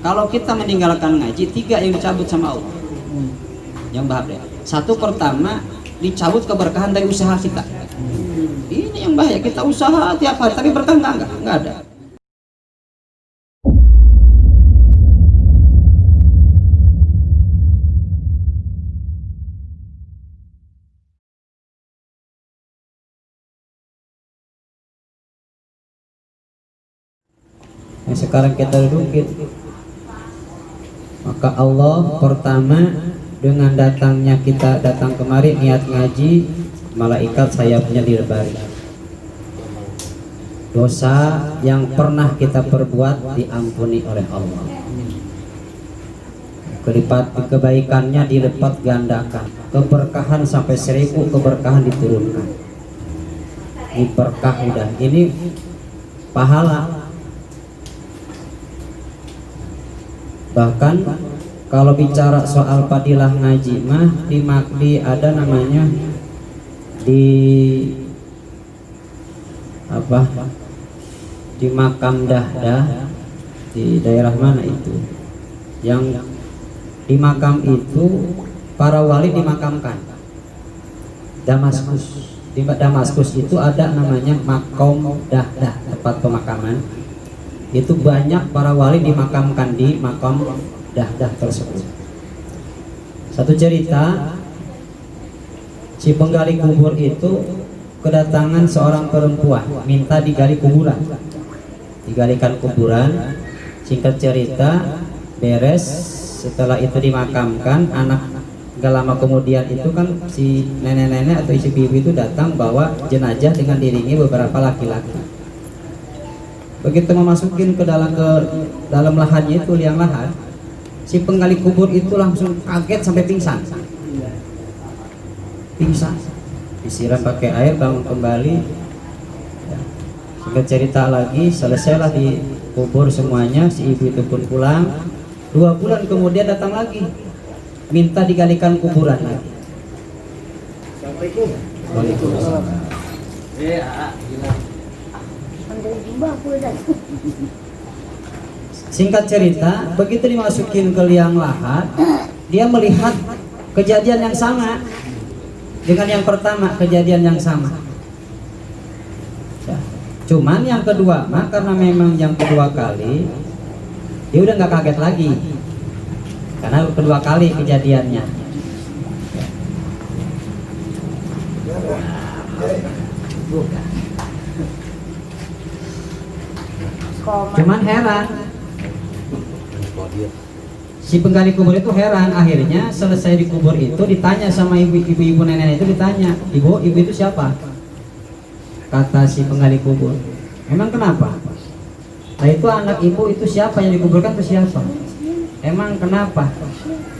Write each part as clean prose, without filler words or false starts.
Kalau kita meninggalkan ngaji, 3 yang dicabut sama Allah. Yang bahaya. Satu, pertama dicabut keberkahan dari usaha kita. Ini yang bahaya, kita usaha tiap hari tapi berkah enggak ada. Nah, sekarang kita dudukin. Maka Allah pertama dengan datangnya kita datang kemari niat ngaji, malaikat sayapnya dilebarin. Dosa yang pernah kita perbuat diampuni oleh Allah. Kebaikannya dilipat gandakan. Keberkahan sampai 1000 keberkahan diturunkan. Ini berkah udah. Ini pahala. Bahkan kalau bicara soal fadilah ngaji mah di ada namanya di apa, di makam Dahdah di daerah mana itu, yang di makam itu para wali dimakamkan. Damaskus, di Damaskus itu ada namanya makam Dahdah, tempat pemakaman. Itu banyak para wali dimakamkan di makam Dahdah tersebut. Satu cerita, si penggali kubur itu kedatangan seorang perempuan minta digali kuburan. Digalikan kuburan. Singkat cerita, beres, setelah itu dimakamkan, anak gak lama kemudian itu kan si nenek-nenek atau si bibi itu datang bawa jenazah dengan diiringi beberapa laki-laki. Begitu memasukin ke dalam lahannya itu, liang lahan, si penggali kubur itu langsung kaget sampai pingsan. Disiram pakai air, bangun kembali. Singkat cerita lagi, selesailah dikubur semuanya, si ibu itu pun pulang. 2 bulan kemudian datang lagi, minta digalikan kuburan lagi. Waalaikumsalam. Singkat cerita, begitu dimasukin ke liang lahat, dia melihat kejadian yang sama dengan yang pertama, kejadian yang sama. Cuman yang kedua, karena memang yang kedua kali dia udah nggak kaget lagi, karena kedua kali kejadiannya. Cuman heran, si penggali kubur itu heran. Akhirnya selesai dikubur itu ditanya sama ibu-ibu nenek itu, ditanya, ibu itu siapa? Kata si penggali kubur, emang kenapa? Nah, itu anak ibu itu siapa yang dikuburkan itu siapa? Emang kenapa?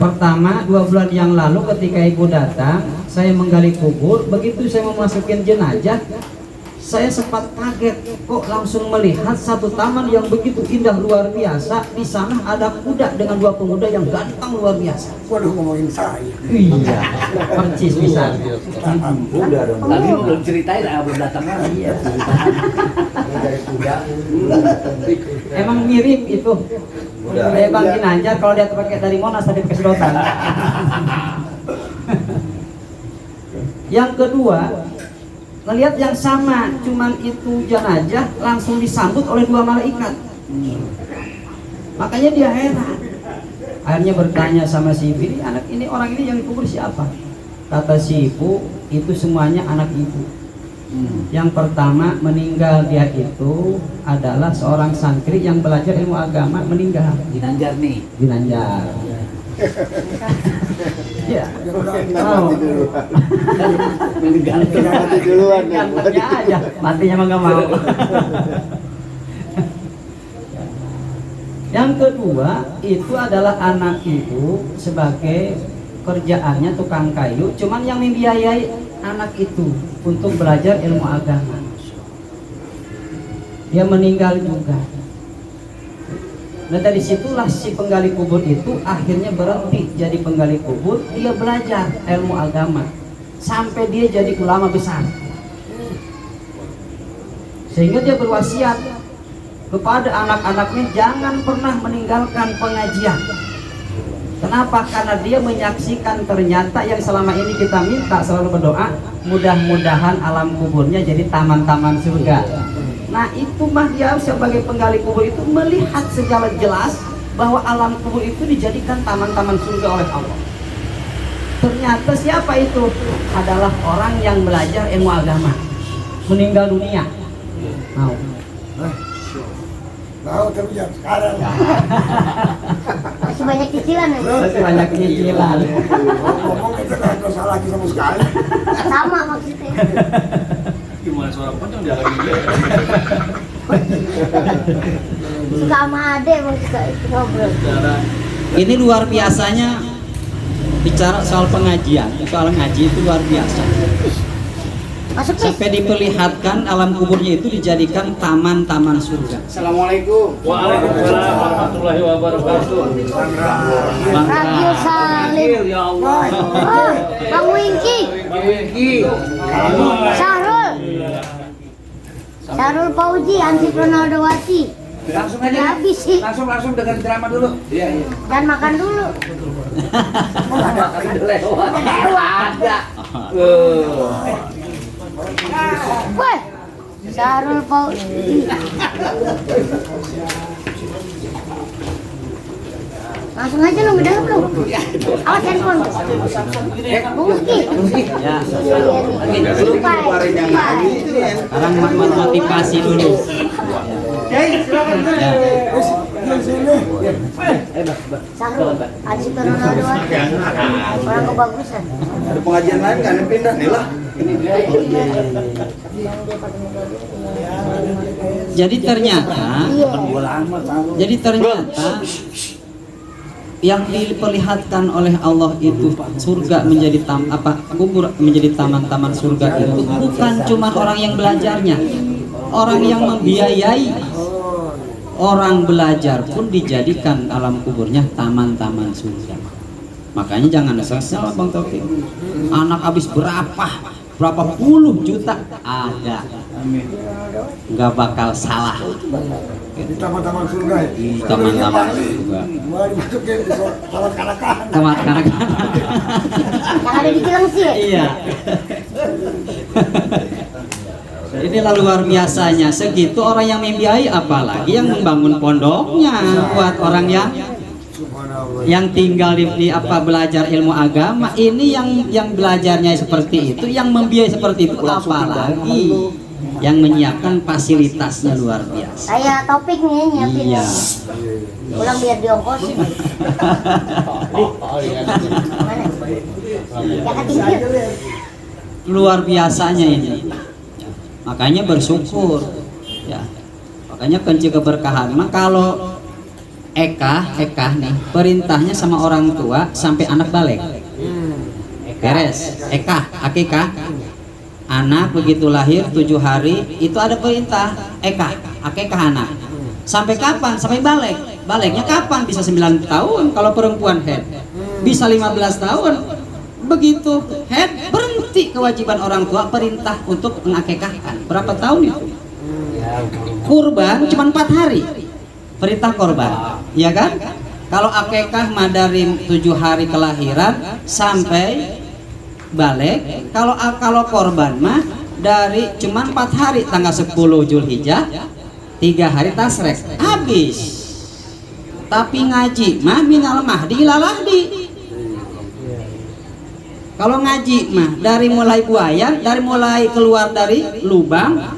Pertama, 2 bulan yang lalu ketika ibu datang, saya menggali kubur, begitu saya memasukin jenazah, saya sempat kaget, kok langsung melihat satu taman yang begitu indah luar biasa. Di sana ada kuda dengan 2 pemuda yang ganteng luar biasa. Waduh, ngomongin saya. Iya, percis bisa. Udah dong. Tadi lu belum ceritain, belum datang lagi. Iya. Dari kuda. Emang mirip itu. Kayak Bang Ginanjar kalau dia pakai dari Monas tadi pakai sedotan. Yang kedua, melihat yang sama, cuman itu jenazah langsung disambut oleh 2 malaikat. Makanya dia heran. Akhirnya bertanya sama si ibu, anak ini, orang ini yang dikubur siapa? Kata si ibu, itu semuanya anak ibu. Yang pertama meninggal dia itu adalah seorang santri yang belajar ilmu agama, meninggal. Ginanjar nih. Ginanjar. Ya. Mau. Mati duluan. Gantengnya aja, matinya mah nggak mau. Yang kedua itu adalah anak ibu sebagai kerjaannya tukang kayu, cuman yang membiayai anak itu untuk belajar ilmu agama. Dia meninggal juga. Nah, dari situlah si penggali kubur itu akhirnya berhenti jadi penggali kubur. Dia belajar ilmu agama sampai dia jadi ulama besar, sehingga dia berwasiat, kepada anak-anaknya jangan pernah meninggalkan pengajian. Kenapa? Karena dia menyaksikan ternyata yang selama ini kita minta selalu berdoa, mudah-mudahan alam kuburnya jadi taman-taman surga. Nah itu mah dia sebagai penggali kubur itu melihat segala jelas bahwa alam kubur itu dijadikan taman-taman surga oleh Allah. Ternyata siapa itu? Adalah orang yang belajar ilmu agama, meninggal dunia. Mau? Tahu tapi jangan sekarang. Masih banyak cicilan ya? Masih banyak cicilan. Ngomong kita nggak dosa lagi sama sekali. Sama maksudnya. Gimana suara pocong dia lagi dia? Suka sama ade mau suka itu ngobrol. Ini luar biasanya bicara soal pengajian, soal ngaji itu luar biasa. Masuk bis. Sampai diperlihatkan alam kuburnya itu dijadikan taman-taman surga. Assalamualaikum. Waalaikumsalam warahmatullahi wabarakatuh. Radio Salim. Ya Allah. Oh, Bang Wingki. Bang Wingki. Syahrul. Syahrul Fauzi, Ansi Ronaldowati. Langsung Udah aja. habis sih. Langsung dengar drama dulu. Iya. Dan makan dulu. Makan udah lewat. Ada. Weh, Syahrul Fauzi. Langsung aja lu udah belum? Awas handphone. Bungki. Ya, Supai. sekarang motivasi dulu. Ya. Syahrul, Ansi Ronaldowati. Orang kebagusan. Ada pengajian lain kan yang pindah nih lah. Jadi ternyata yang diperlihatkan oleh Allah itu surga menjadi kubur menjadi taman-taman surga itu bukan cuma orang yang belajarnya, orang yang membiayai orang belajar pun dijadikan alam kuburnya taman-taman surga. Makanya jangan asal-asal Bang Taufik. Anak habis berapa puluh juta ada, nggak bakal salah. Di taman-taman surga ya. Di taman-taman surga. Mau dimasukin di taman kanak-kanak. Taman kanak-kanak. Yang ada di Cilengsi ya? Iya. Inilah luar biasanya, segitu orang yang membiayai, apalagi yang membangun pondoknya buat orang yang tinggal di belajar ilmu agama. Ini yang belajarnya seperti itu, yang membiayai seperti itu, apalagi yang menyiapkan fasilitasnya luar biasa. Kayak Topik nih nyiapin. Iya. Pulang biar diongkosin. Mana? Ya ketinggian. Luar biasanya ini. Makanya bersyukur. Ya. Makanya kunci keberkahan. Maka kalau Eka nih perintahnya sama orang tua sampai anak balik. Beres. Akikah. Anak begitu lahir 7 hari itu ada perintah akikah anak. Sampai kapan? Sampai balik. Baliknya kapan? Bisa 9 tahun kalau perempuan head. Bisa 15 tahun. Begitu head berhenti kewajiban orang tua perintah untuk mengakikahkan. Berapa tahun itu? Kurban cuma 4 hari. Perintah korban. Ya kan? Kalau akikah mah dari 7 hari kelahiran sampai balik. Kalau korban mah dari cuman 4 hari, tanggal 10 Zulhijjah, 3 hari tasrek, habis. Tapi ngaji mah minal mahdi ilal lahdi. Kalau ngaji mah dari mulai buayan, dari mulai keluar dari lubang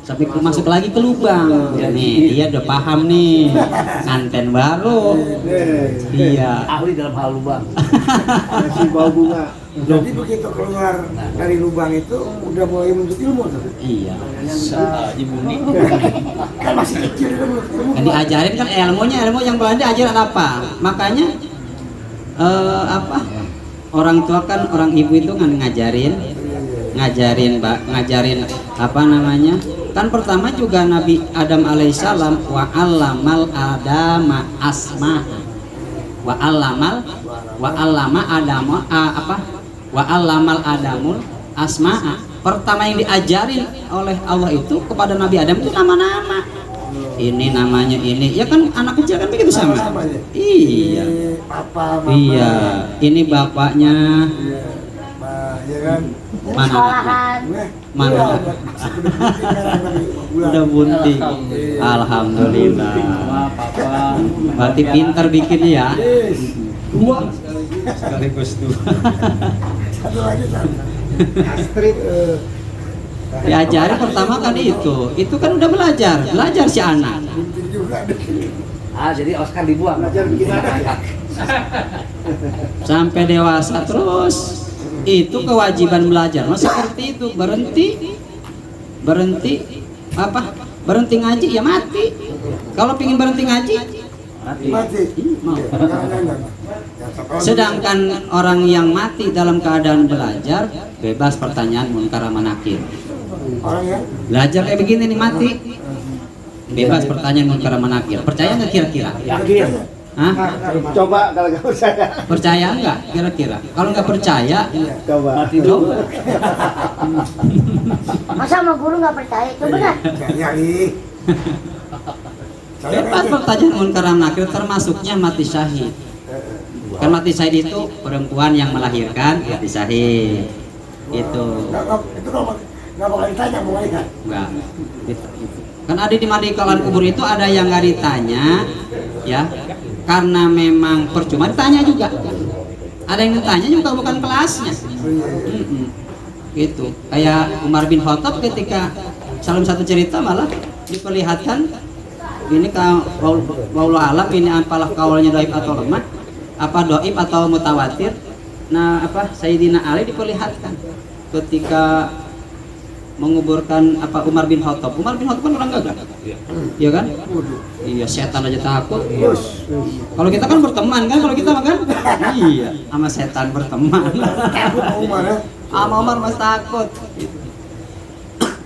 sampai masuk lagi ke lubang. Nih dia udah paham nih, anten baru. Iya. Ahli dalam hal lubang. Masih bau bunga. Jadi begitu keluar dari lubang itu udah mulai menuntut ilmu tuh. Iya. Kan masih kecil itu belum ilmu. Yang diajarin kan ilmu yang Belanda ajaran apa? Makanya orang tua kan, orang ibu itu kan ngajarin apa namanya? Kan pertama juga Nabi Adam alaihissalam wa 'allamal adama asma. Wa 'allamal adamul asma'a. Pertama yang diajarin oleh Allah itu kepada Nabi Adam itu nama-nama. ini namanya ini. Ya kan anak kecil kan begitu sama. Sama ya? Iya. Papa, mama. Iya, ini bapaknya. Iya. Nah, ya kan. Ini Mana? sekolahan. Mana? Iya, bulan. Udah bunting. Alhamdulillah. Papa. Berarti pintar bikinnya ya. Yes. Dua sekaligus dua. Satu lagi satu. Astrid. Diajari pertama kan itu kan udah belajar si anak. Bunting juga deh. Jadi Oscar dibuang. Belajar gimana? Sampai dewasa terus. Itu kewajiban belajar. Nah, seperti itu berhenti apa? Berhenti ngaji ya mati. Kalau pingin berhenti ngaji, Mati. mau. Jangan. Sedangkan orang yang mati dalam keadaan belajar bebas pertanyaan munkar sama nakir. Orang yang Belajar kayak begini nih mati. Bebas pertanyaan munkar sama nakir. Percaya nggak kira-kira? Yakin. Hah? Coba kalau nggak percaya. Percaya nggak kira-kira? Kalau nggak percaya, Coba. Mati dulu. Masa sama guru nggak percaya? Coba kan? saya nih. bebas pertanyaan munkar sama nakir termasuknya mati syahid. Kan mati syahid itu perempuan yang melahirkan mati syahid. Itu Itu nggak bakal ditanya mau kan? enggak. Kan ada di mandikan kubur itu ada yang nggak ditanya, ya, karena memang percuma ditanya juga. Ada yang ditanya juga bukan kelasnya. Gitu. Kayak Umar bin Khattab ketika salah satu cerita malah diperlihatkan ini kalau alam ini apalah kaulnya dhaif atau lemah, apa dhaif atau mutawatir. Nah, apa Sayyidina Ali diperlihatkan ketika menguburkan apa Umar bin Khattab. Umar bin Khattab kan orang gagah. Iya kan? Iya, setan aja takut. Kalau kita kan berteman kan, kalau kita makan iya, sama setan berteman. Umar ya. Sama Umar mas takut.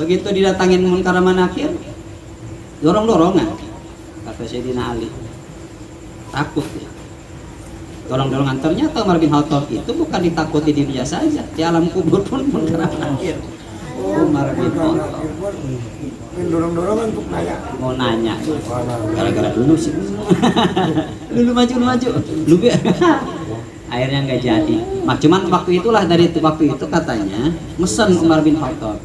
Begitu didatangin munkar sama nakir, dorong-dorongan kata Sayyidina Ali. Takut ya. Dorong-dorongan, ternyata Umar bin Khattab itu bukan ditakuti di dunia saja, di alam kubur pun munkar sama nakir. Umar bin Khattab Dorong-dorongan untuk nanya. mau nanya gara-gara dulu sih dulu maju lu akhirnya nggak jadi. Cuman waktu itulah dari waktu itu katanya mesen Umar bin Khattab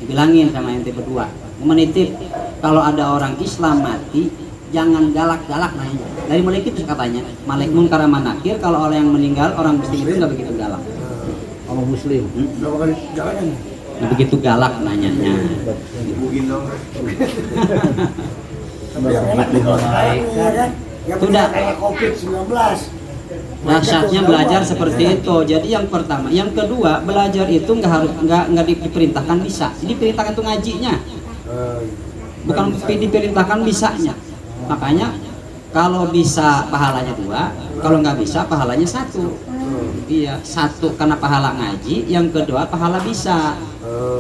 dibilangin sama ente berdua menitip kalau ada orang Islam mati jangan galak-galak nanya. Dari mulai itu katanya Malik munkar sama nakir kalau orang yang meninggal orang muslim itu nggak begitu galak. Orang muslim. Nggak bakal jalan. Nggak begitu galak nanyanya. Dibugin dong. Tapi yang enak nih kalau sekarang ya kan. Yang Sudah. kayak COVID-19. Dasarnya belajar seperti itu. Jadi yang pertama, yang kedua belajar itu nggak diperintahkan bisa, diperintahkan itu ngajinya, bukan diperintahkan bisanya. Makanya kalau bisa pahalanya 2, kalau nggak bisa pahalanya 1. Iya, 1 karena pahala ngaji, yang kedua pahala bisa.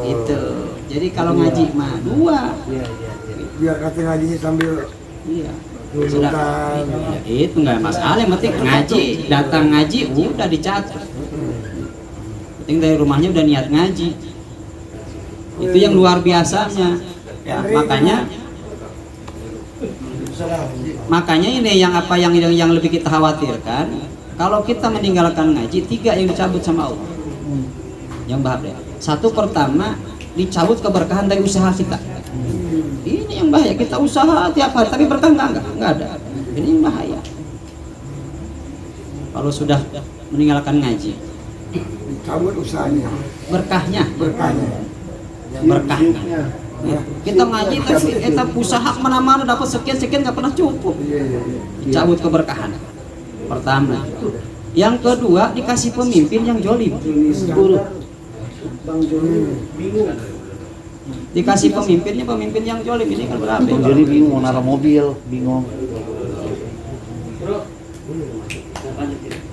Itu. Jadi kalau ngaji mah 2. Biar kata ngajinya sambil Iya. dudukkan. Ya, itu nggak masalah, yang penting ngaji, datang ngaji udah dicatat. Penting dari rumahnya udah niat ngaji. Itu yang luar biasanya. Ya, makanya ini yang apa yang lebih kita khawatirkan, kalau kita meninggalkan ngaji, 3 yang dicabut sama Allah. Yang bahaya. 1 pertama dicabut keberkahan dari usaha kita. Ini yang bahaya, kita usaha tiap hari tapi berkah enggak ada. Ini yang bahaya. Kalau sudah meninggalkan ngaji, Cabut usahanya. berkahnya. Ya. Kita ngaji tapi kita usaha mana-mana dapat sekian nggak pernah cukup. Dicabut keberkahan. Pertama. Yang kedua dikasih pemimpin yang jolim. Dikasih pemimpin yang jolim, ini kan berapa? Jadi bingung naruh mobil, bingung.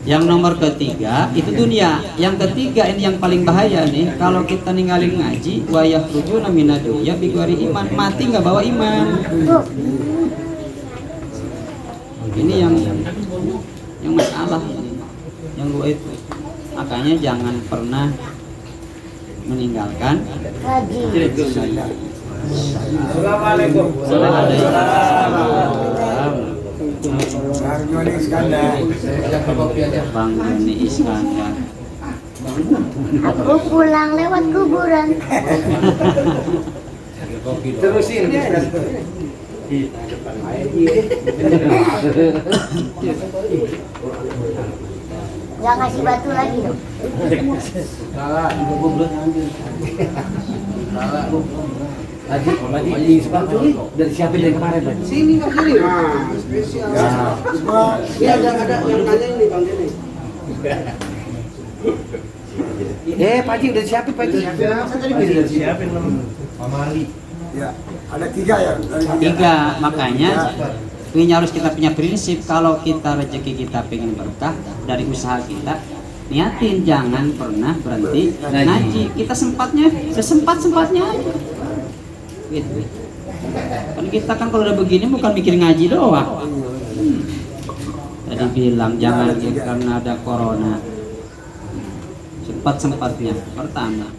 Yang nomor ketiga itu dunia. Yang ketiga ini yang paling bahaya nih, kalau kita ninggalin ngaji, wa yakhrujuna minad dunya bighairi iman, mati nggak bawa iman. Ini yang masalah ini, yang dua itu. Makanya jangan pernah meninggalkan Ngaji. Assalamualaikum. Bang Joni Iskandar. Bang Joni Iskandar. Aku pulang lewat kuburan. Terusin. Gak ngasih batu lagi dong. Haji Sepantuli dari siapa dari kemarin Pak? Sini Bang Joni. Nah, spesial. Semua Ini ada yang tanya ini Bang Joni. Pak Haji udah siapin Pak Haji. Siapin ya, ada 3 ya dari Tiga, makanya ini harus kita punya prinsip. Kalau kita rezeki kita pengen berkah dari usaha kita, niatin jangan pernah berhenti ngaji. Kita sesempat-sempatnya aja. Gitu. Kan kita kan kalau udah begini bukan mikir ngaji doang. Tadi bilang jangan karena ada corona. Sempat-sempatnya pertama.